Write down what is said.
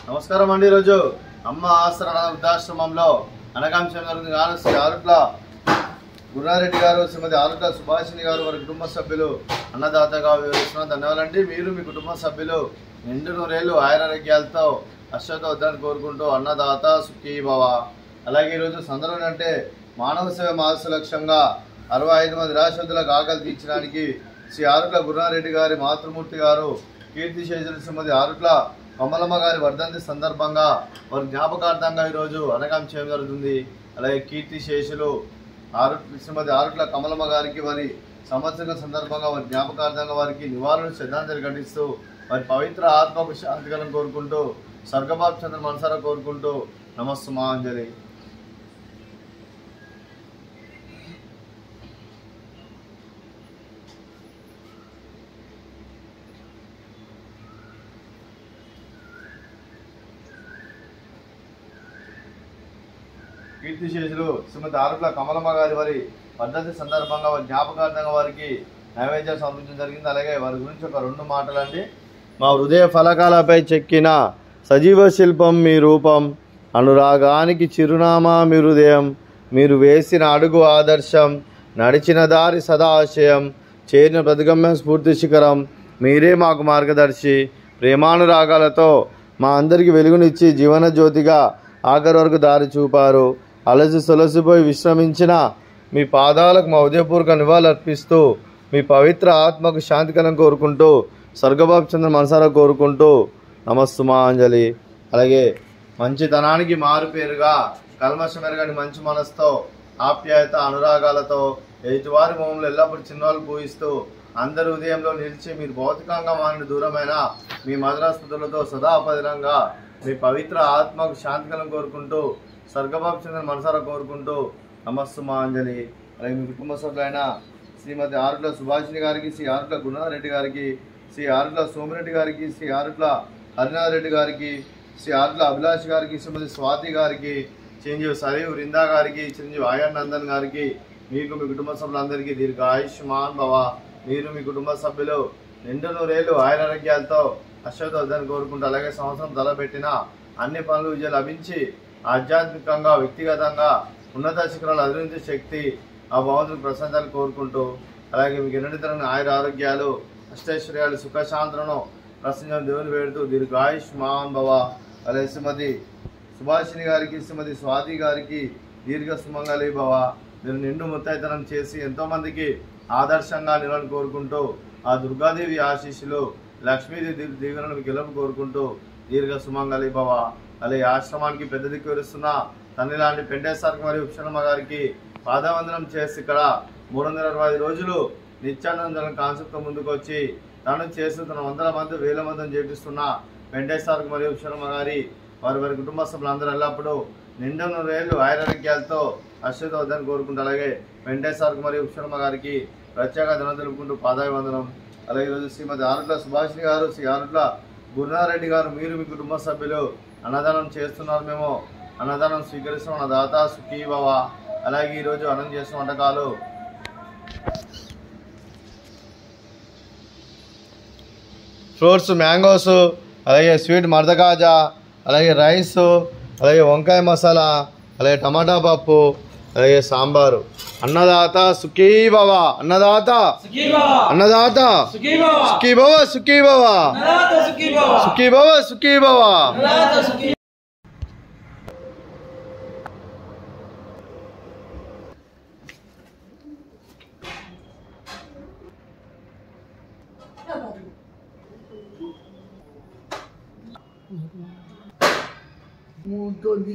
నమస్కారం అండి. ఈరోజు అమ్మ ఆసరా వృద్ధాశ్రమంలో అనగాంశం జరుగుతుంది. శ్రీ ఆరుట్ల గురునారెడ్డి గారు, శ్రీమతి ఆరుట్ల సుభాషిణి గారు, వారి కుటుంబ సభ్యులు అన్నదాతగా వివరిస్తున్నారు. ధన్యవాదాలండి. మీరు మీ కుటుంబ సభ్యులు నిండు నూరేళ్లు ఆయురారోగ్యాలతో అశ్వతోద్ధాన్ని కోరుకుంటూ అన్నదాత సుఖీ భవ. అలాగే ఈరోజు సందర్భం అంటే మానవ సేవ మాస లక్ష్యంగా 65 మంది నిరాశ్రతులకు ఆకలి తీర్చడానికి శ్రీ ఆరుట్ల గురునారెడ్డి గారి మాతృమూర్తి గారు కీర్తిశేషులు శ్రీమతి ఆరుట్ల కమలమ్మ గారి వర్ధంతి సందర్భంగా వారి జ్ఞాపకార్థంగా ఈరోజు అనగాం చేయడం జరుగుతుంది. అలాగే కీర్తిశేషులు శ్రీమతి ఆరుట్ల కమలమ్మ గారికి వారి సంవత్సరం సందర్భంగా వారి జ్ఞాపకార్థంగా వారికి నివాళులు శ్రద్ధాంజలి ఘటిస్తూ వారి పవిత్ర ఆత్మకు శాంతికలను కోరుకుంటూ స్వర్గబాబు చంద్ర మనసారా కోరుకుంటూ నమస్సుమాంజలి. కీర్తిశేషులు శ్రీమతి ఆరుట్ల కమలమ్మ గారి వారి వర్ధంతి సందర్భంగా వారి జ్ఞాపకార్థంగా వారికి నైవేద్యాలు సమర్పించడం జరిగింది. అలాగే వారి గురించి ఒక 2 మాటలండి. మా హృదయ ఫలకాలపై చెక్కిన సజీవ శిల్పం మీ రూపం, అనురాగానికి చిరునామా మీ హృదయం, మీరు వేసిన అడుగు ఆదర్శం, నడిచిన దారి సదా ఆశయం, చేరిన ప్రతిగమ్యం స్ఫూర్తి శిఖరం, మీరే మాకు మార్గదర్శి. ప్రేమానురాగాలతో మా అందరికీ వెలుగునిచ్చి జీవన జ్యోతిగా ఆఖరి వరకు దారి చూపారు. అలసి సొలసిపోయి విశ్రమించిన మీ పాదాలకు మా హృదయపూర్వక నివాళులు అర్పిస్తూ మీ పవిత్ర ఆత్మకు శాంతికరం కోరుకుంటూ స్వర్గబాబు చంద్ర మనసారా కోరుకుంటూ నమస్సుమాంజలి. అలాగే మంచితనానికి మారుపేరుగా కల్మషమెరగని మంచి మనసుతో ఆప్యాయత అనురాగాలతో ఎదుటివారి మొహంలో ఎల్లప్పుడూ చిన్నవాళ్ళు పూయిస్తూ అందరి హృదయంలో నిలిచి మీరు భౌతికంగా మారిన దూరమైన మీ మధురాస్మృతులతో సదాపదిలంగా మీ పవిత్ర ఆత్మకు శాంతికరం కోరుకుంటూ స్వర్గబాబు చంద్ర మనసారా కోరుకుంటూ నమస్సుమాంజలి. అలాగే మీ కుటుంబ సభ్యులైన శ్రీమతి ఆరుట్ల సుభాషిణి గారికి, శ్రీ ఆరుట్ల గురునారెడ్డి గారికి, శ్రీ ఆరుట్ల సోమిరెడ్డి గారికి, శ్రీ ఆరుట్ల హరినాథ్ రెడ్డి గారికి, శ్రీ ఆరుట్ల అభిలాష్ గారికి, శ్రీమతి స్వాతి గారికి, చిరంజీవి సరీవ్ వృందా గారికి, చిరంజీవి ఆయానందన్ గారికి, మీకు మీ కుటుంబ సభ్యులందరికీ దీర్ఘ ఆయుష్మాన్ భవ. మీరు మీ కుటుంబ సభ్యులు నిండు నూరేళ్లు ఆయురారోగ్యాలతో అశ్వతోద్ధాన్ని కోరుకుంటూ అలాగే సంవత్సరం తలపెట్టిన అన్ని పనులు విజయం లభించి ఆధ్యాత్మికంగా వ్యక్తిగతంగా ఉన్నత శిఖరాలు అభివృద్ధి శక్తి ఆ భగవంతుని ప్రశాంతాలు కోరుకుంటూ అలాగే మీకు ఎన్నటితరమైన ఆయుర ఆరోగ్యాలు అష్టైశ్వర్యాలు సుఖశాంతులను ప్రసంగం దేవుని వేడుతూ దీర్ఘాయుష్మాన్ భవ. అలాగే శ్రీమతి సుభాషిణి గారికి, శ్రీమతి స్వాతి గారికి దీర్ఘ సుమంగళి భవ. మీరు నిండు ముత్తైతనం చేసి ఎంతోమందికి ఆదర్శంగా నిలవాలని కోరుకుంటూ ఆ దుర్గాదేవి ఆశీస్సులు లక్ష్మీదేవి దీవెనలను గెలుపు కోరుకుంటూ దీర్ఘ సుమంగళి భవ. అలాగే ఆశ్రమానికి పెద్ద దిక్కు విరుస్తున్న తల్లి లాంటి పెంటేశ్వరికి మరియు ఉక్షణమ్మ గారికి పాదవందనం చేసి ఇక్కడ 365 రోజులు నిత్యానందనం కాన్సెప్ట్తో ముందుకు వచ్చి తను చేస్తున్న 100 మంది 1000 మందిని చేపిస్తున్న పెంటేశ్వరికి మరియు ఉక్షణమ్మ గారి వారి కుటుంబ సభ్యులందరూ ఎల్లప్పుడూ నిండు నూరేళ్లు ఆయురారోగ్యాలతో అశ్వతోద్ధాన్ని కోరుకుంటూ అలాగే వెంకటేశ్వరకు మరియు ఉక్షణమ్మ గారికి ప్రత్యేక ధనం తెలుపుకుంటూ పాదాభివందనం. అలాగే ఈరోజు శ్రీమతి ఆరుట్ల సుభాషిణి గారు, శ్రీ ఆరుట్ల గురునారెడ్డి గారు, మీరు మీ కుటుంబ సభ్యులు అన్నదానం చేస్తున్నారు. మేము అన్నదానం స్వీకరిస్తున్న దాత సుఖీ భవ. అలాగే ఈరోజు అన్నం చేసిన వంటకాలు ఫ్రూట్స్ మ్యాంగోస్, అలాగే స్వీట్ మర్దకాజా, అలాగే రైస్, అలాగే వంకాయ మసాలా, అలాగే టమాటా పప్పు, అలాగే సాంబారు. అన్నదాత సుఖీ భవ. అన్నదాత అన్నదాత సుఖీ భవ సుఖీ భవ సుఖీ భవ సుఖీ భవ. Muito de